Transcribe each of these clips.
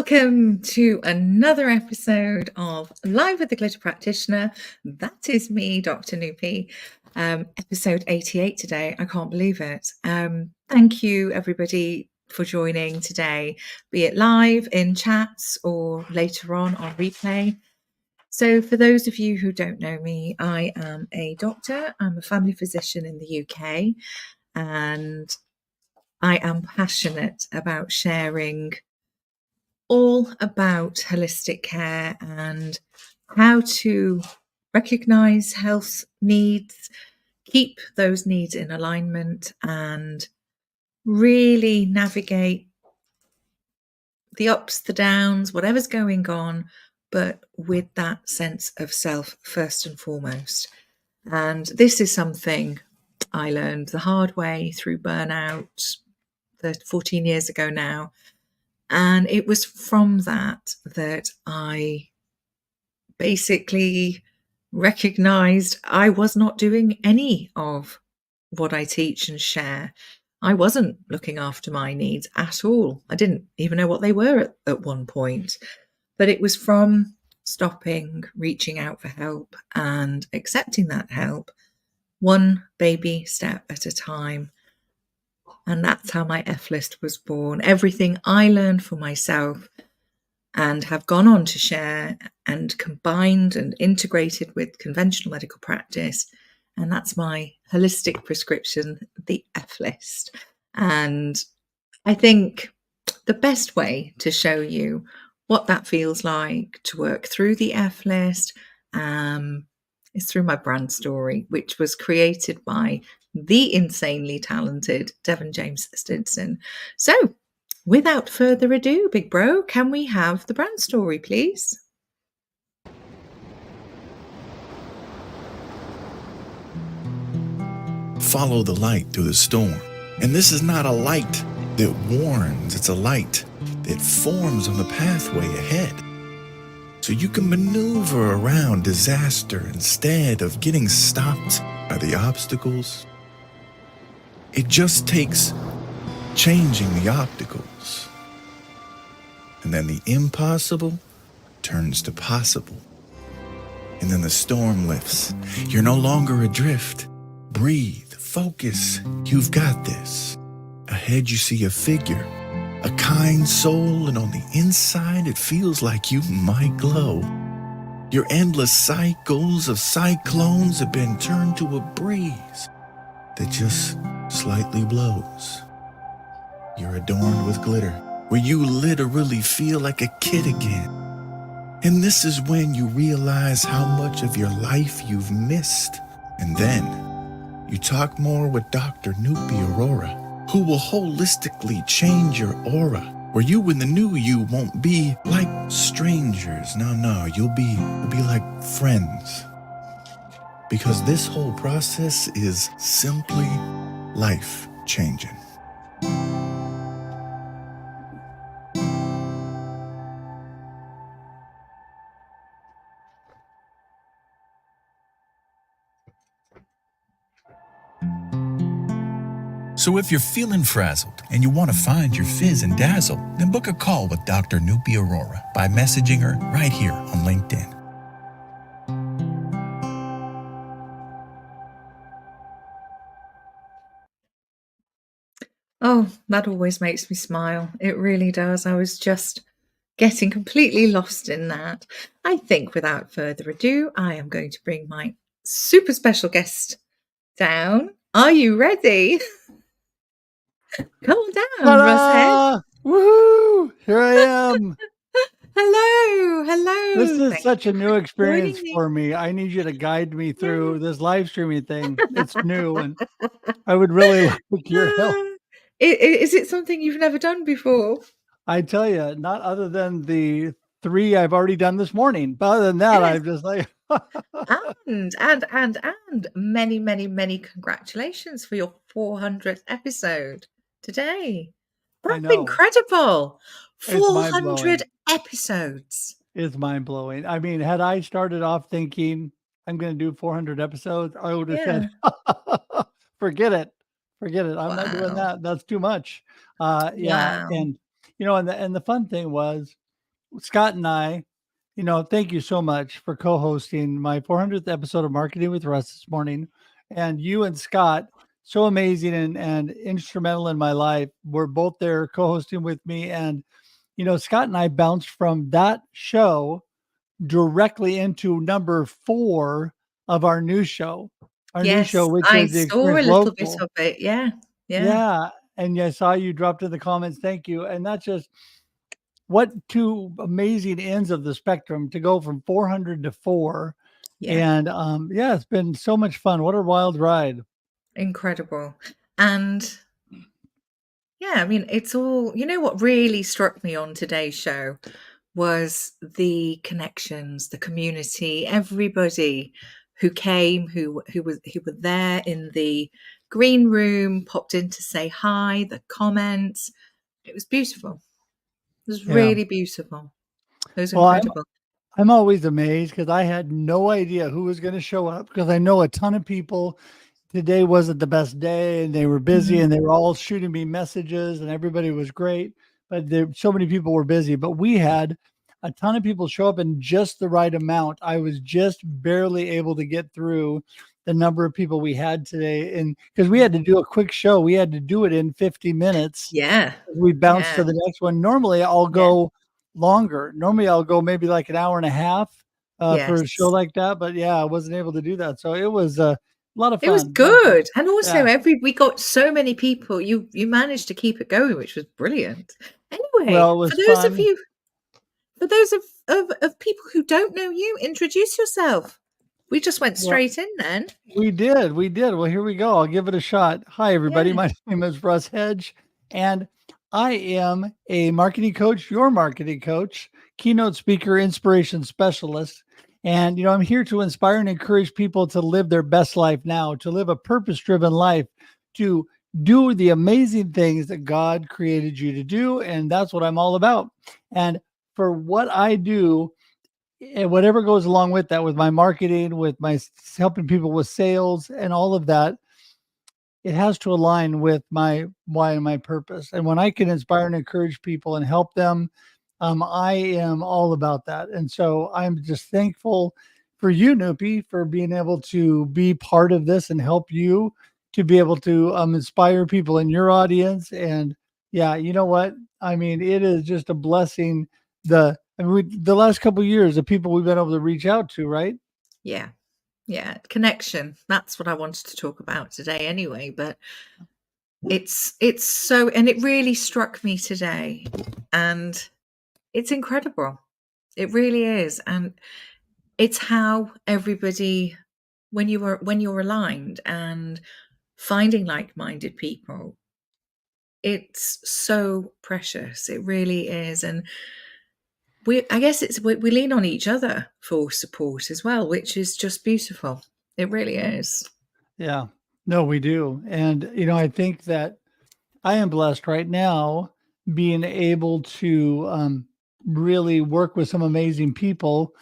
Welcome to another episode of Live with the Glitter Practitioner. That is me, Dr. Noopy. Episode 88 today. I can't believe it. Thank you, everybody, for joining today, be it live in chats or later on replay. So for those of you who don't know me, I am a doctor. I'm a family physician in the UK, and I am passionate about sharing all about holistic care and how to recognize health needs, keep those needs in alignment, and really navigate the ups, the downs, whatever's going on, but with that sense of self first and foremost. And this is something I learned the hard way through burnout 14 years ago now. And it was from that I basically recognized I was not doing any of what I teach and share. I wasn't looking after my needs at all. I didn't even know what they were at one point. But it was from stopping, reaching out for help and accepting that help, one baby step at a time. And that's how my F list was born. Everything I learned for myself and have gone on to share and combined and integrated with conventional medical practice. And that's my holistic prescription, the F list. And I think the best way to show you what that feels like to work through the F list is through my brand story, which was created by the insanely talented Devon James Stinson. So without further ado, big bro, can we have the brand story, please? Follow the light through the storm. And this is not a light that warns, it's a light that forms on the pathway ahead. So you can maneuver around disaster instead of getting stopped by the obstacles. It just takes changing the obstacles. And then the impossible turns to possible. And then the storm lifts. You're no longer adrift. Breathe, focus, you've got this. Ahead you see a figure, a kind soul, and on the inside it feels like you might glow. Your endless cycles of cyclones have been turned to a breeze that just slightly blows. You're adorned with glitter, where you literally feel like a kid again. And this is when you realize how much of your life you've missed. And then you talk more with Dr. Noopy Aurora, who will holistically change your aura, where you and the new you won't be like strangers. No, you'll be like friends. Because this whole process is simply life-changing. So if you're feeling frazzled and you want to find your fizz and dazzle, then book a call with Dr. Noopy Aurora by messaging her right here on LinkedIn. Oh, that always makes me smile. It really does. I was just getting completely lost in that. I think without further ado, I am going to bring my super special guest down. Are you ready? Come on down, Russ Hedge. Woohoo! Here I am. Hello. This is Thank such a new experience joining me. for me. I need you to guide me through this live streaming thing. It's new, and I would really like your help. Is it something you've never done before? I tell you, not other than the 3 I've already done this morning. But other than that, Yes. I'm just like, and many congratulations for your 400th episode today. I That's know. incredible. It's mind-blowing. 400 episodes. It's mind-blowing. I mean, had I started off thinking I'm going to do 400 episodes, I would have said, forget it. I'm not doing Wow. that. That's too much. Yeah. Wow. And, and the fun thing was, Scott and I, thank you so much for co-hosting my 400th episode of Marketing with Russ this morning. And you and Scott, so amazing and instrumental in my life. We're both there co-hosting with me. And, Scott and I bounced from that show directly into number 4 of our new show. Our new show, Yes, which I is the saw a Experience little bit Local. of it. Yeah, yeah, Yeah. And I saw you dropped in the comments. Thank you. And that's just what two amazing ends of the spectrum to go from 400 to 4. yeah. And yeah, it's been so much fun. What a wild ride. Incredible. And yeah, I mean, it's all, what really struck me on today's show was the connections, the community, everybody who came, who were there in the green room, popped in to say hi, the comments. It was beautiful. It was Yeah. really beautiful. It was Well, incredible. I'm always amazed because I had no idea who was going to show up because I know a ton of people. Today wasn't the best day and they were busy and they were all shooting me messages and everybody was great, but so many people were busy. But we had a ton of people show up in just the right amount. I was just barely able to get through the number of people we had today. And because we had to do a quick show, we had to do it in 50 minutes. Yeah, We bounced yeah, to the next one. Normally I'll yeah. go longer. Normally I'll go maybe like an hour and a half for a show Yes. like that. But yeah, I wasn't able to do that. So it was a lot of It was fun. A lot of fun. good. And also Yeah. we got so many people. You managed to keep it going, which was brilliant. Well, Anyway, it was fun. for those of people who don't know you, introduce yourself. We just went Well, straight in then. we did. We did. Well, here we go. I'll give it a shot. Hi, everybody. Yeah. My name is Russ Hedge, and I am a marketing coach, your marketing coach, keynote speaker, inspiration specialist. And, I'm here to inspire and encourage people to live their best life now, to live a purpose driven life, to do the amazing things that God created you to do. And that's what I'm all about. And for what I do, and whatever goes along with that, with my marketing, with my helping people with sales and all of that, it has to align with my why and my purpose. And when I can inspire and encourage people and help them, I am all about that. And so I'm just thankful for you, Noopy, for being able to be part of this and help you to be able to inspire people in your audience. And yeah, you know what? I mean, it is just a blessing. The last couple of years, the people we've been able to reach out to, right? Yeah. Yeah. Connection. That's what I wanted to talk about today anyway. But it's so, and it really struck me today. And it's incredible. It really is. And it's how everybody, when you're aligned and finding like-minded people, it's so precious. It really is. And I guess we lean on each other for support as well, which is just beautiful. It really is. Yeah. No, we do. And, I think that I am blessed right now being able to really work with some amazing people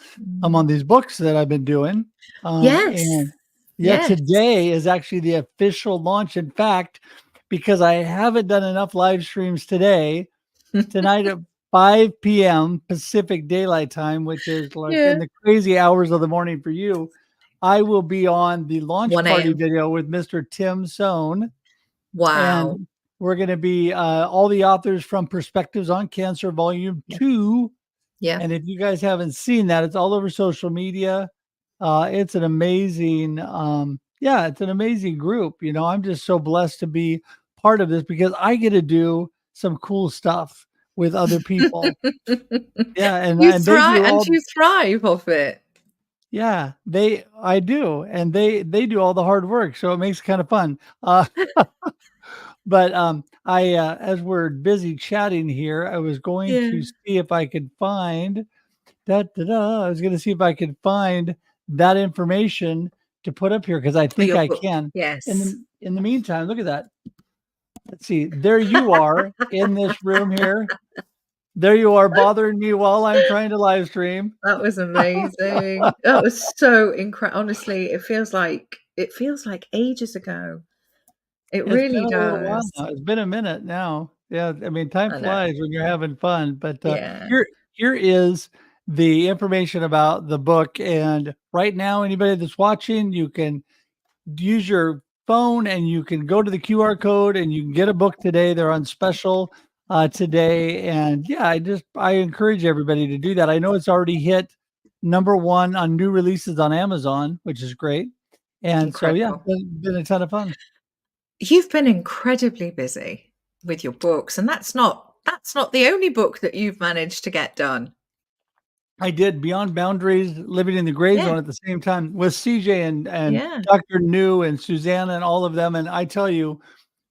on these books that I've been doing. Yes. And yeah, Yes. today is actually the official launch. In fact, because I haven't done enough live streams tonight at 5 p.m. Pacific Daylight Time, which is like Yeah. in the crazy hours of the morning for you, I will be on the launch 1 party a.m. video with Mr. Tim Sohn. Wow. And we're going to be all the authors from Perspectives on Cancer, Volume 2. Yeah. And if you guys haven't seen that, it's all over social media. It's an amazing, it's an amazing group. I'm just so blessed to be part of this because I get to do some cool stuff with other people. Yeah, and they do all. You thrive off it. Yeah, I do, and they do all the hard work, so it makes it kind of fun. But as we're busy chatting here, I was going Yeah. to see if I could find I was going to see if I could find that information to put up here because I For think your I book. can. Yes. In the meantime, look at that. Let's see. There you are in this room here. There you are bothering me while I'm trying to live stream. That was amazing. That was so incredible. Honestly, it feels like ages ago. It It's been really a little while does. now. It's been a minute now. Yeah, I mean, time I know. flies when you're having fun. But Yeah. here is the information about the book. And right now, anybody that's watching, you can use your phone and you can go to the QR code and you can get a book today. They're on special today. And yeah, I encourage everybody to do that. I know it's already hit #1 on new releases on Amazon, which is great. And so, yeah, Incredible. been a ton of fun. You've been incredibly busy with your books, and that's not the only book that you've managed to get done. I did Beyond Boundaries, Living in the Gray Yeah, Zone at the same time with CJ and yeah, Dr. New and Susanna and all of them. And I tell you,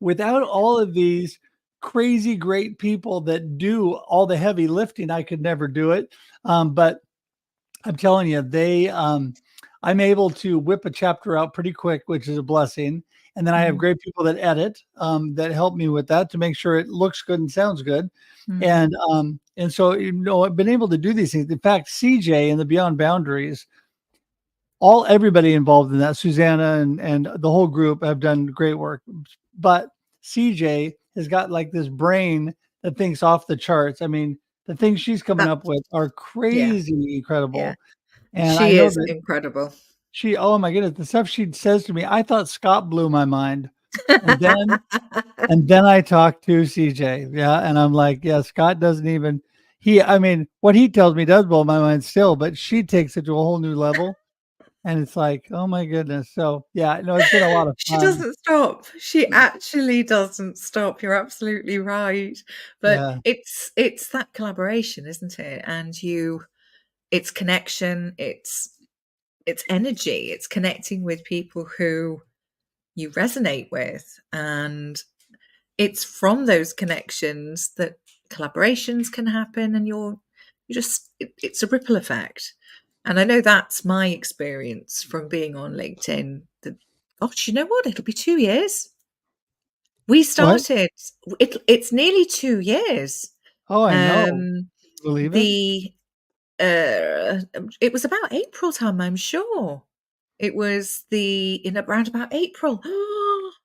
without all of these crazy great people that do all the heavy lifting, I could never do it. But I'm telling you, I'm able to whip a chapter out pretty quick, which is a blessing. And then I have mhm, great people that edit, that help me with that to make sure it looks good and sounds good. mm, And so, I've been able to do these things. In fact, CJ and the Beyond Boundaries, everybody involved in that, Susanna and the whole group have done great work. But CJ has got like this brain that thinks off the charts. I mean, the things she's coming that up with are yeah, crazy yeah. incredible. And I She know is that incredible. oh my goodness, the stuff she says to me, I thought Scott blew my mind. And then I talked to CJ. Yeah. And I'm like, yeah, Scott doesn't even I mean, what he tells me does blow my mind still, but she takes it to a whole new level. And it's like, oh my goodness. So yeah, no, it's been a lot of She fun. doesn't stop. She actually doesn't stop. You're absolutely right. But Yeah. it's that collaboration, isn't it? And it's connection, it's energy, it's connecting with people who you resonate with. And it's from those connections that collaborations can happen, and it's a ripple effect. And I know that's my experience from being on LinkedIn. Gosh, you know what? It'll be 2 years. We What? started, it's nearly 2 years. Oh, I know. Um, Believe it? the it was about April time, I'm sure. It was in around about April.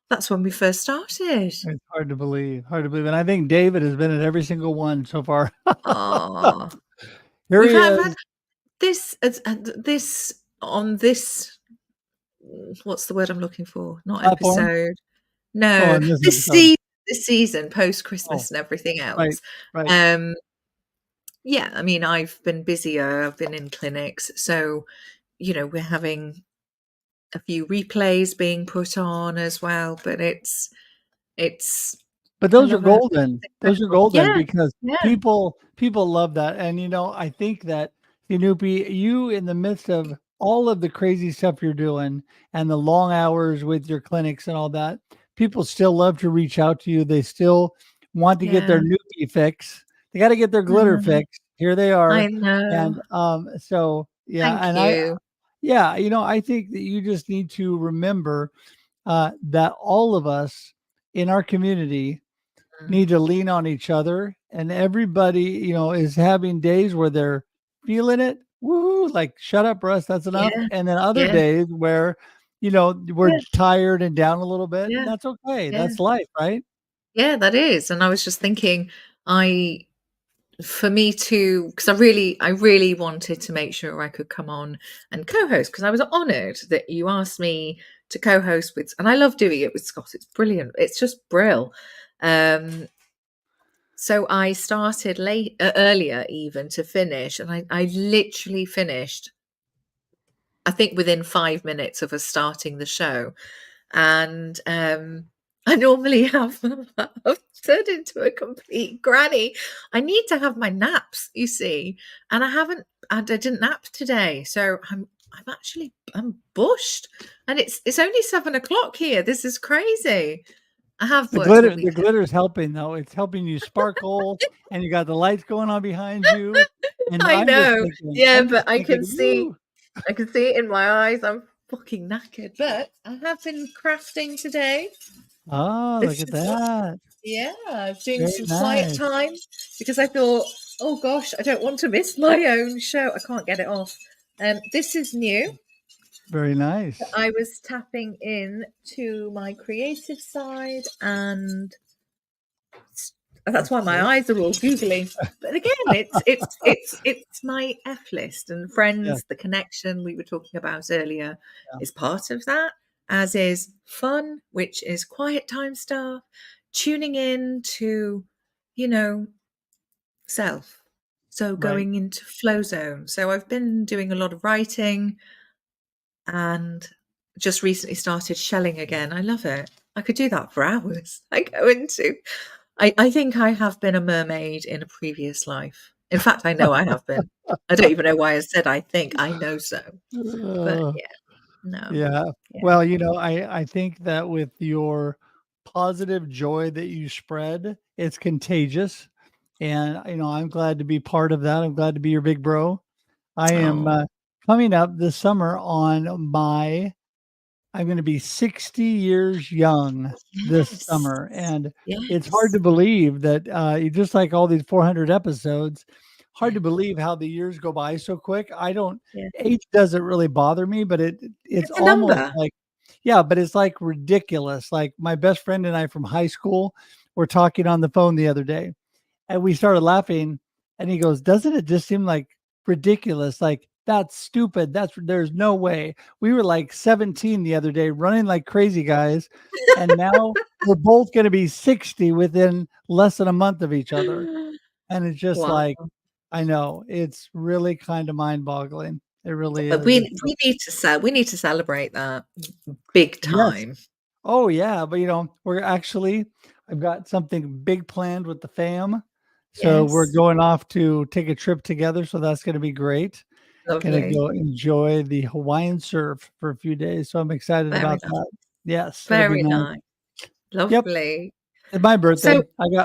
That's when we first started. It's hard to believe. Hard to believe. And I think David has been at every single one so far. Ah, Here we've he had is. this on this. What's the word I'm looking for? Not Platform. episode. Oh, No, on this episode. this season, post Oh, Christmas and everything right. else. Right. Um, yeah, I mean, I've been busier. I've been in clinics, so we're having a few replays being put on as well. But it's But I those are love it. golden. It's Those are incredible. golden Yeah, because yeah, people love that. And I think that Sinupi, you in the midst of all of the crazy stuff you're doing and the long hours with your clinics and all that, people still love to reach out to you. They still want to get yeah. their Nupi fix. They got to get their glitter Mm, fix. Here they I are. know. And so yeah, Thank and you. I think that you just need to remember that all of us in our community Mm, need to lean on each other, and everybody is having days where they're feeling it, woo, like shut up Russ, that's enough, yeah, and then other yeah, days where we're yeah, tired and down a little bit, and yeah, that's okay, yeah. that's life, right? Yeah, that is. And I was just thinking, I for me to because I really wanted to make sure I could come on and co-host, because I was honored that you asked me to co-host with, and I love doing it with Scott. It's brilliant. It's just brill. Um, so I started earlier even to finish, and I literally finished, I think, within 5 minutes of us starting the show. And I normally have I've turned into a complete granny. I need to have my naps, you see, and I haven't. And I didn't nap today, so I'm bushed, and it's only 7 o'clock here. This is crazy. I have worked all The weekend. glitter is helping, though. It's helping you sparkle, and you got the lights going on behind you, and I know, yeah, but woo. I can see it in my eyes. I'm fucking knackered, but I have been crafting today. Oh, look This at is what that. Yeah, I was doing Very some quiet nice. time because I thought, oh gosh, I don't want to miss my own show. I can't get it off. This is new. Very nice. I was tapping in to my creative side and That's why my Okay. eyes are all googly. But again, it's my F list, and Yeah. friends, the connection we were talking about earlier Yeah. is part of that, as is fun, which is quiet time stuff, tuning in to, you know, self. So Right. going into flow zone. So I've been doing a lot of writing and just recently started shelling again. I love it. I could do that for hours. I think I have been a mermaid in a previous life. In fact, I know I have been. I don't even know why I said I think. I know so. But Uh, yeah, no. yeah. Yeah. Well, I think that with your positive joy that you spread, it's contagious. And, I'm glad to be part of that. I'm glad to be your big bro. I am Oh, coming up this summer on I'm going to be 60 years young this yes. summer. And it's hard to Yes. believe that just like all these 400 episodes, hard to Yeah. believe how the years go by so quick. Yeah. Age doesn't really bother me, but it's It's a almost number. like, yeah, but it's like ridiculous. Like my best friend and I from high school were talking on the phone the other day and we started laughing, and he goes, "Doesn't it just seem like ridiculous? Like, that's stupid. There's no way." We were like 17 the other day, running like crazy guys, and now we're both gonna be 60 within less than a month of each other. And it's just Wow. like, I know, it's really kind of mind-boggling. It really But is. we It's we need to we need to celebrate that big Yes. time. Oh, yeah, but, I've got something big planned with the fam. So we're Yes. going off to take a trip together, so that's gonna be great. Gonna Lovely. go enjoy the Hawaiian surf for a few days, so I'm excited Very about nice. that. Yes, it'll be Very nice. nice. Yep, Lovely. it's my So, birthday.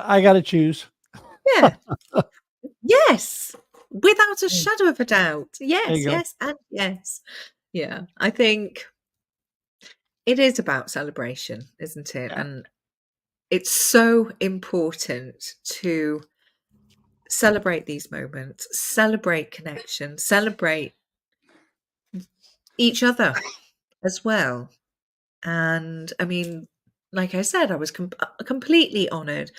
I gotta choose. yeah. Yes. Without a Mm, shadow of a doubt. there you Yes, go. yes, and yes. Yeah. I think it is about celebration, isn't it? Yeah. And it's so important to celebrate these moments, celebrate connection, celebrate each other as well. And I mean, like I said, I was completely honored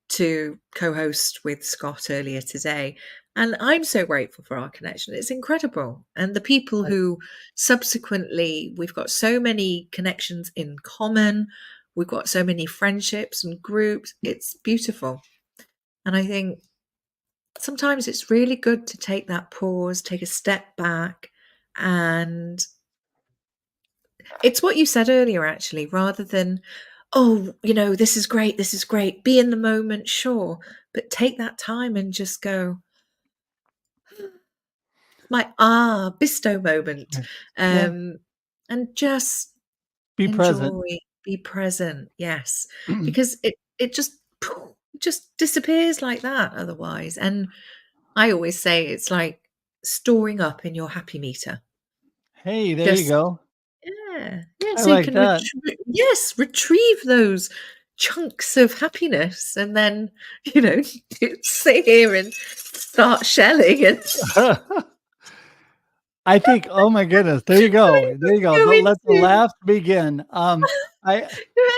to co-host with Scott earlier today. And I'm so grateful for our connection. It's incredible. And the people Right. who subsequently, we've got so many connections in common. We've got so many friendships and groups. It's beautiful. And I think sometimes it's really good to take that pause, take a step back. And it's what you said earlier, actually, rather than, oh, this is great, be in the moment, sure. But take that time and just go, my Bisto moment. Yeah. Yeah. Um, and just Be present. enjoy, be present. Yes. Because it just disappears like that otherwise. And I always say it's like storing up in your happy meter. Hey, there you Just go. yeah, I so you like can that. retrieve those chunks of happiness and then, you know, sit here and start shelling and I think, oh my goodness, there you go. There you go. go Let the into laughs begin. I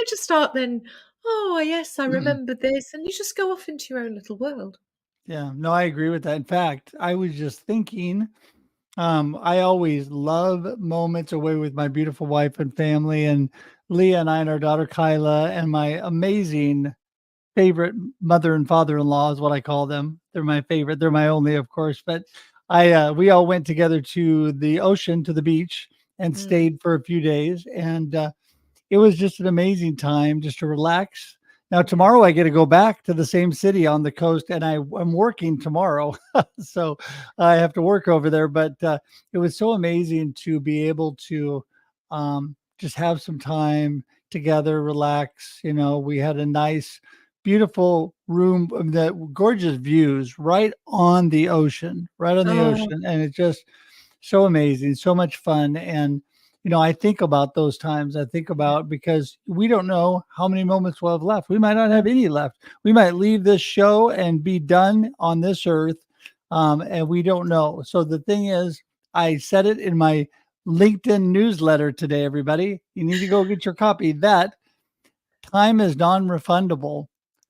just start then, "Oh, yes, I remember this," and you just go off into your own little world. Yeah, no, I agree with that. In fact, I was just thinking, I always love moments away with my beautiful wife and family, and Leah and I and our daughter Kyla and my amazing favorite mother and father-in-law is what I call them. They're my favorite. They're my only, of course, but we all went together to the ocean, to the beach, and Mm. stayed for a few days, and it was just an amazing time just to relax. Now Yeah. tomorrow I get to go back to the same city on the coast, and I'm working tomorrow, so I have to work over there. But it was so amazing to be able to just have some time together, relax. We had a nice, beautiful room that gorgeous views right on the Oh, ocean, and it just so amazing, so much fun. And, I think about those times. I think yeah. about because we don't know how many moments we'll have left. We might not No. have any left. We might leave this show and be done on this earth. And we don't know. So the thing is, I said it in my LinkedIn newsletter today, everybody. You need to go get your copy. That time is non refundable.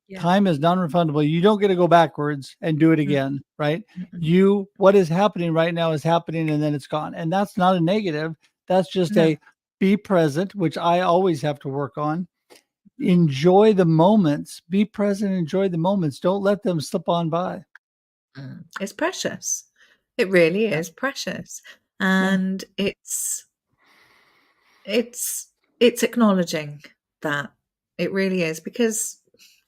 Yeah. Time is non-refundable. You don't get to go backwards and do it again, right? What is happening right now is happening and then it's gone. And that's not a negative. That's just No. a be present, which I always have to work on. Enjoy the moments, be present, enjoy the moments. Don't let them slip on by. It's precious. It really Yeah. is precious. Yeah. And it's acknowledging that. It really is, because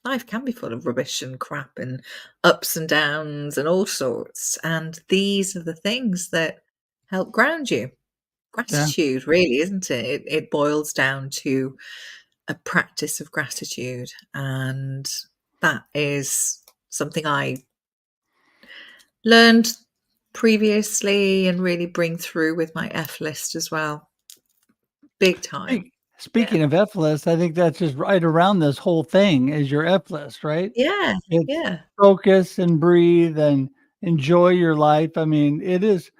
life can be full of rubbish and crap and ups and downs and all sorts. And these are the things that help ground you. Yeah. Gratitude, really, isn't it? It boils down to a practice of gratitude. And that is something I learned previously and really bring through with my F list as well. Big time. Yeah. Speaking of F list, I think that's just right around this whole thing is your F list, right? Yeah. It's Yeah. focus and breathe and enjoy your life. I mean, it is,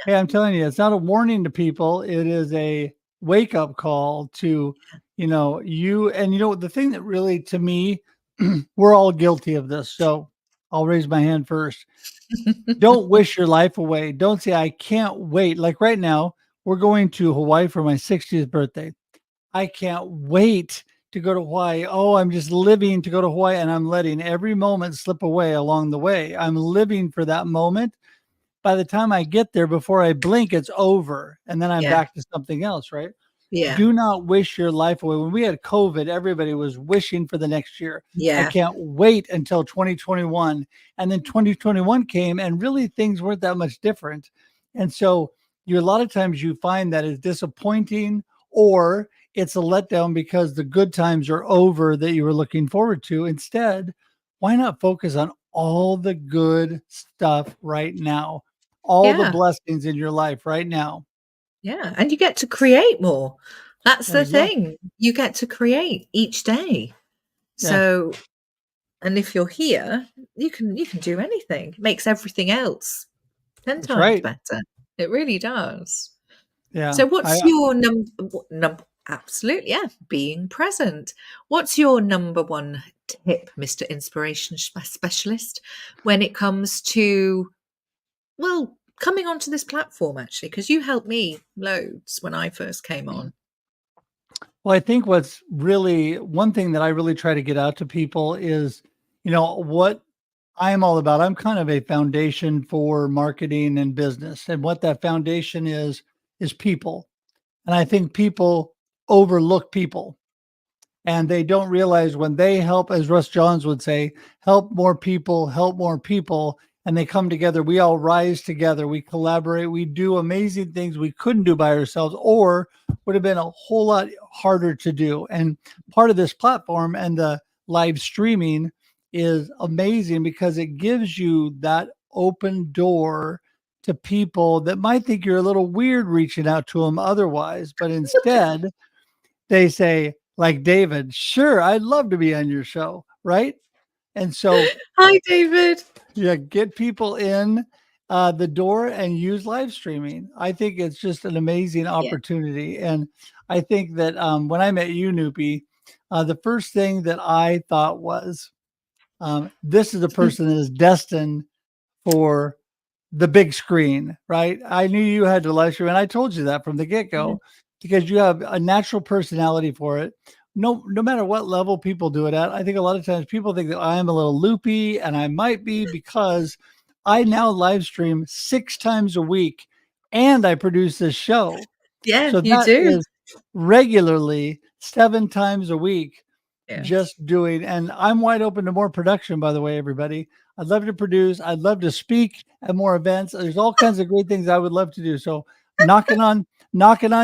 hey, I'm telling you, it's not a warning to people. It is a wake up call to, the thing that really, to me, we're all guilty of this. So I'll raise my hand first. Don't wish your life away. Don't say, I can't wait. Like right now, we're going to Hawaii for my 60th birthday. I can't wait to go to Hawaii. Oh, I'm just living to go to Hawaii and I'm letting every moment slip away along the way. I'm living for that moment. By the time I get there, before I blink, it's over. And then I'm Yeah. back to something else, right? Yeah. Do not wish your life away. When we had COVID, everybody was wishing for the next year. I Yeah. can't wait until 2021. And then 2021 came and really things weren't that much different. And so a lot of times you find that is disappointing or it's a letdown because the good times are over that you were looking forward to. Instead, why not focus on all the good stuff right now? All the Yeah. blessings in your life right now. Yeah. And you get to create more. That's Well, the exactly. thing. You get to create each day. Yeah, So, and if you're here, you can do anything. It makes everything else 10 that's times right. better. It really does. Yeah. So what's your number? Absolutely, yeah, being present. What's your number one tip, Mr. Inspiration Specialist, when it comes to, well, coming onto this platform actually, because you helped me loads when I first came on. Well, I think what's really one thing that I really try to get out to people is, what I am all about. I'm kind of a foundation for marketing and business. And what that foundation is people. And I think people overlook people. And they don't realize when they help, as Russ Johns would say, help more people, and they come together, we all rise together, we collaborate, we do amazing things we couldn't do by ourselves or would have been a whole lot harder to do. And part of this platform and the live streaming is amazing because it gives you that open door to people that might think you're a little weird reaching out to them otherwise, but instead they say, like David, sure, I'd love to be on your show, right? And so, Hi, David. yeah, get people in the door and use live streaming. I think it's just an amazing Yeah. opportunity. And I think that when I met you, Noopy, the first thing that I thought was, this is a person that is destined for the big screen, right? I knew you had to live stream, and I told you that from the Yeah. get-go because you have a natural personality for it. No matter what level people do it at, I think a lot of times people think that I am a little loopy, and I might be because I now live stream 6 times a week and I produce this show. Yeah, So you that do. is regularly 7 times a week Yes. just doing, and I'm wide open to more production, by the way, everybody. I'd love to produce. I'd love to speak at more events. There's all kinds of great things I would love to do. So knocking on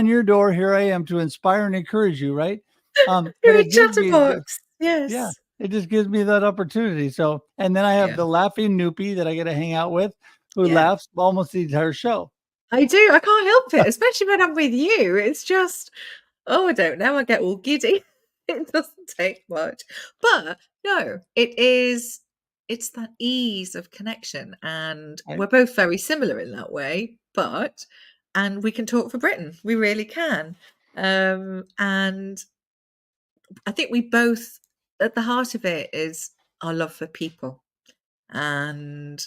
your door, here I am to inspire and encourage you, right? But You're a it gives me chatterbox. yeah, Yes. it just gives me that opportunity. So, and then I have Yeah. the laughing Noopy that I get to hang out with who Yeah. laughs almost the entire show. I do. I can't help it, especially when I'm with you. It's just, oh, I don't know. I get all giddy. It doesn't take much. But no, it's that ease of connection. And Right? we're both very similar in that way, and we can talk for Britain. We really can. And I think we both, at the heart of it, is our love for people and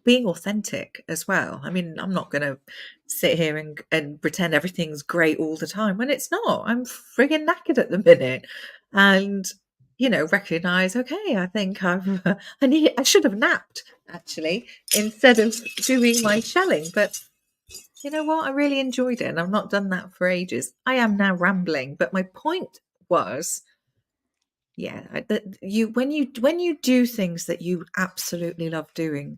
being authentic as well. I mean, I'm not going to sit here and pretend everything's great all the time when it's not. I'm frigging knackered at the minute. And, recognize, okay, I think I should have napped actually instead of doing my shelling. But you know what? I really enjoyed it, and I've not done that for ages. I am now rambling, but my point was, that when you do things that you absolutely love doing,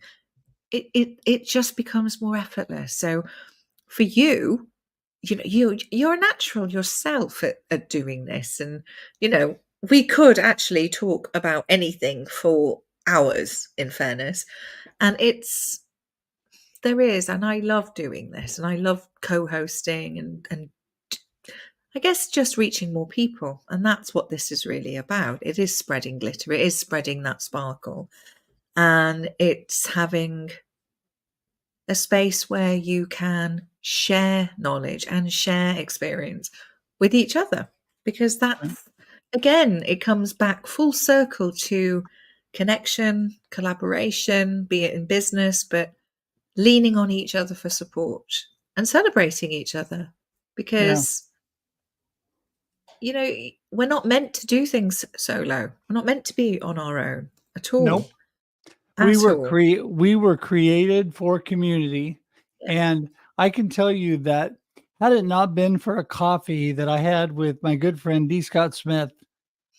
it just becomes more effortless. So for you, you're a natural yourself at doing this, and we could actually talk about anything for hours. In fairness, and and I love doing this, and I love co-hosting and I guess just reaching more people. And that's what this is really about. It is spreading glitter. It is spreading that sparkle. And it's having a space where you can share knowledge and share experience with each other. Because that's, again, it comes back full circle to connection, collaboration, be it in business, but leaning on each other for support and celebrating each other. Because we're not meant to do things solo. We're not meant to be on our own at all. Nope. We were created for community. Yeah. And I can tell you that had it not been for a coffee that I had with my good friend D. Scott Smith,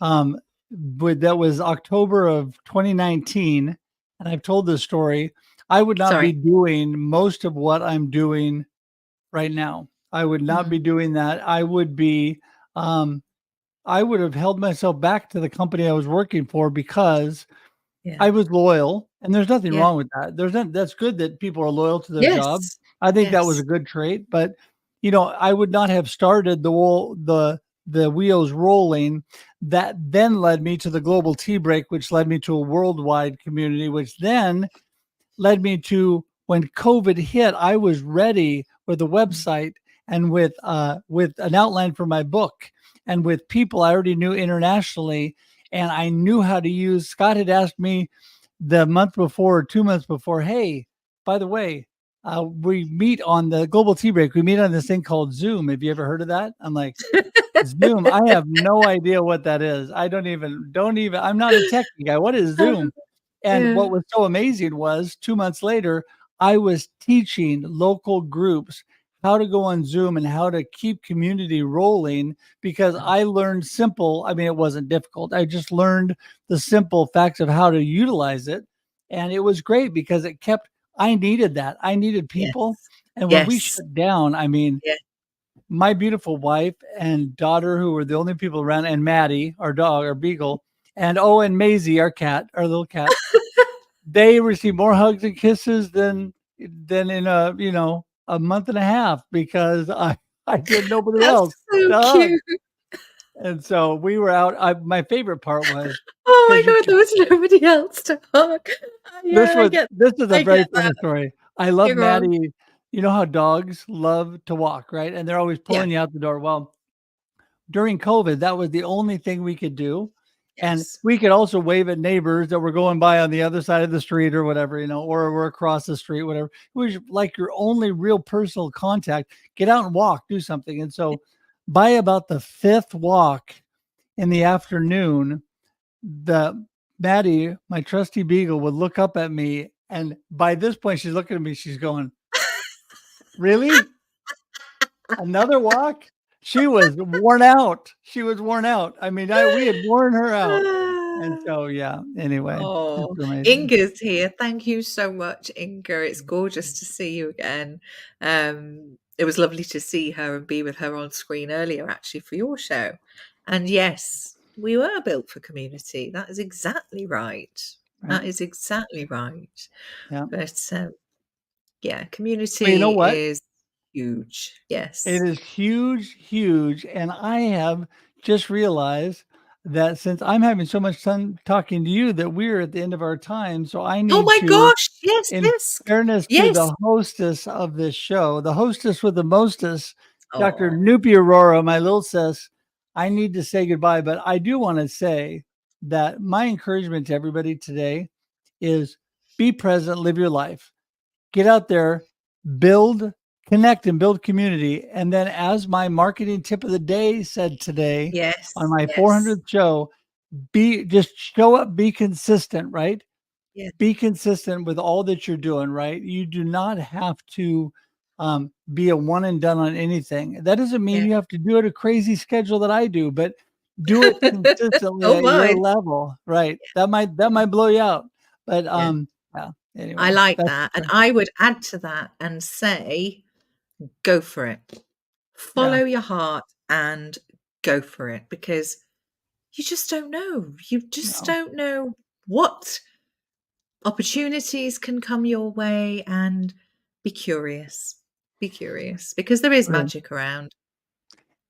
that was October of 2019, and I've told this story, I would not be doing most of what I'm doing right now. I would not be doing that. I would have held myself back to the company I was working for because I was loyal, and there's nothing wrong with that. That's good that people are loyal to their job. I think that was a good trait, but I would not have started the wheels rolling that then led me to the Global Tea Break, which led me to a worldwide community, which then led me to when COVID hit, I was ready with a website and with an outline for my book and with people I already knew internationally. And I knew how to use, Scott had asked me the month before or 2 months before, hey, by the way, we meet on the Global Tea Break. We meet on this thing called Zoom. Have you ever heard of that? I'm like, Zoom? I have no idea what that is. I don't even, I'm not a techie guy. What is Zoom? And what was so amazing was 2 months later, I was teaching local groups how to go on Zoom and how to keep community rolling because I learned it wasn't difficult. I just learned the simple facts of how to utilize it. And it was great because I needed that. I needed people. Yes. And when we shut down, my beautiful wife and daughter, who were the only people around, and Maddie, our dog, our beagle, and Maisie, our cat, our little cat, they received more hugs and kisses than in a month and a half because I did nobody else. So cute. And so we were out. My favorite part was, oh my God, there was nobody else to hug. This is a very funny story. I love Maddie. You know how dogs love to walk, right? And they're always pulling you out the door. Well, during COVID, that was the only thing we could do. And we could also wave at neighbors that were going by on the other side of the street or whatever, or we're across the street, whatever. It was like your only real personal contact. Get out and walk, do something. And so by about the fifth walk in the afternoon, Maddie, my trusty beagle, would look up at me. And by this point, she's looking at me. She's going, really? Another walk? She was worn out. I mean, we had worn her out. And so, anyway. Oh, Inga's here. Thank you so much, Inga. It's gorgeous to see you again. It was lovely to see her and be with her on screen earlier, actually, for your show. And yes, we were built for community. That is exactly right. That is exactly right. Yeah. But community is huge. Yes. It is huge, huge. And I have just realized that since I'm having so much fun talking to you, that we're at the end of our time. So I need in fairness to the hostess of this show, the hostess with the mostest, Dr. Nupi Aurora, my little sis, I need to say goodbye. But I do want to say that my encouragement to everybody today is be present, live your life, get out there, build, connect, and build community. And then, as my marketing tip of the day said today on Yes. my Yes. 400th show, just show up, be consistent, right? Yeah. Be consistent with all that you're doing, right? You do not have to be a one and done on anything. That doesn't mean Yeah. you have to do it a crazy schedule that I do, but do it consistently Oh, at your mine. level, right? That might blow you out. But Yeah. yeah, anyway. I like that's that. And I would add to that and say, go for it. Follow Yeah. your heart and go for it, because you just don't know. You just No. don't know what opportunities can come your way, and be curious. Be curious, because there is Right. magic around.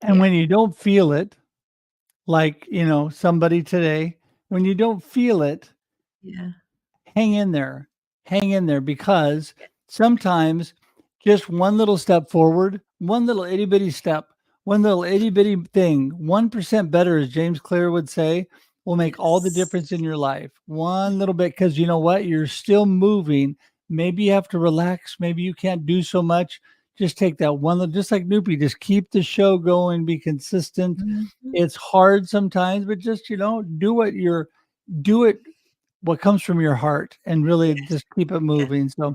And Yeah. when you don't feel it, like, somebody today, when you don't feel it, Yeah. hang in there. Hang in there, because sometimes just one little step forward, one little itty bitty step, one little itty bitty thing, 1% better, as James Clear would say, will make all the Yes. difference in your life. One little bit, because you know what? You're still moving. Maybe you have to relax. Maybe you can't do so much. Just take that one little, just like Noopy, just keep the show going, be consistent. Mhm. It's hard sometimes, but just, do it what comes from your heart, and really Yes. just keep it Yeah. moving. So Yeah.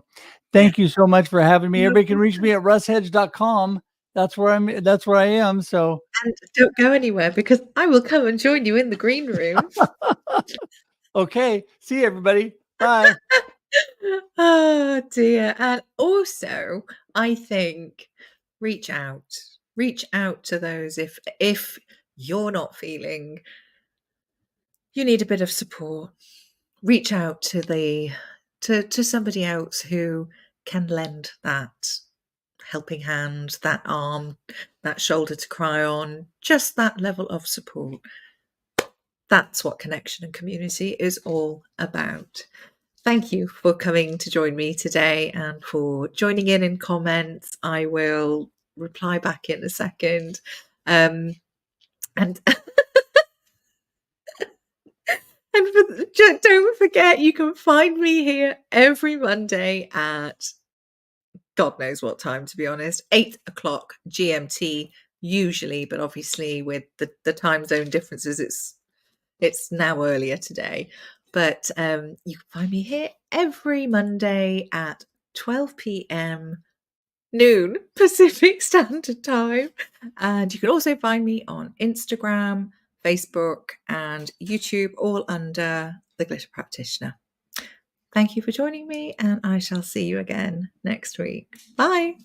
thank you so much for having me. No Everybody can reach problem. me at russhedge.com. That's where I am. So And don't go anywhere, because I will come and join you in the green room. okay. See you, everybody. Bye. Oh dear. And also, I think reach out. Reach out to those if you're not feeling you need a bit of support. Reach out to somebody else who can lend that helping hand, that arm, that shoulder to cry on, just that level of support. That's what connection and community is all about. Thank you for coming to join me today and for joining in comments. I will reply back in a second. And and don't forget, you can find me here every Monday at God knows what time, to be honest, 8 o'clock GMT usually, but obviously with the time zone differences, it's now earlier today. But you can find me here every Monday at 12 p.m. noon Pacific Standard Time. And you can also find me on Instagram, Facebook, and YouTube, all under the Glitter Practitioner. Thank you for joining me, and I shall see you again next week. Bye.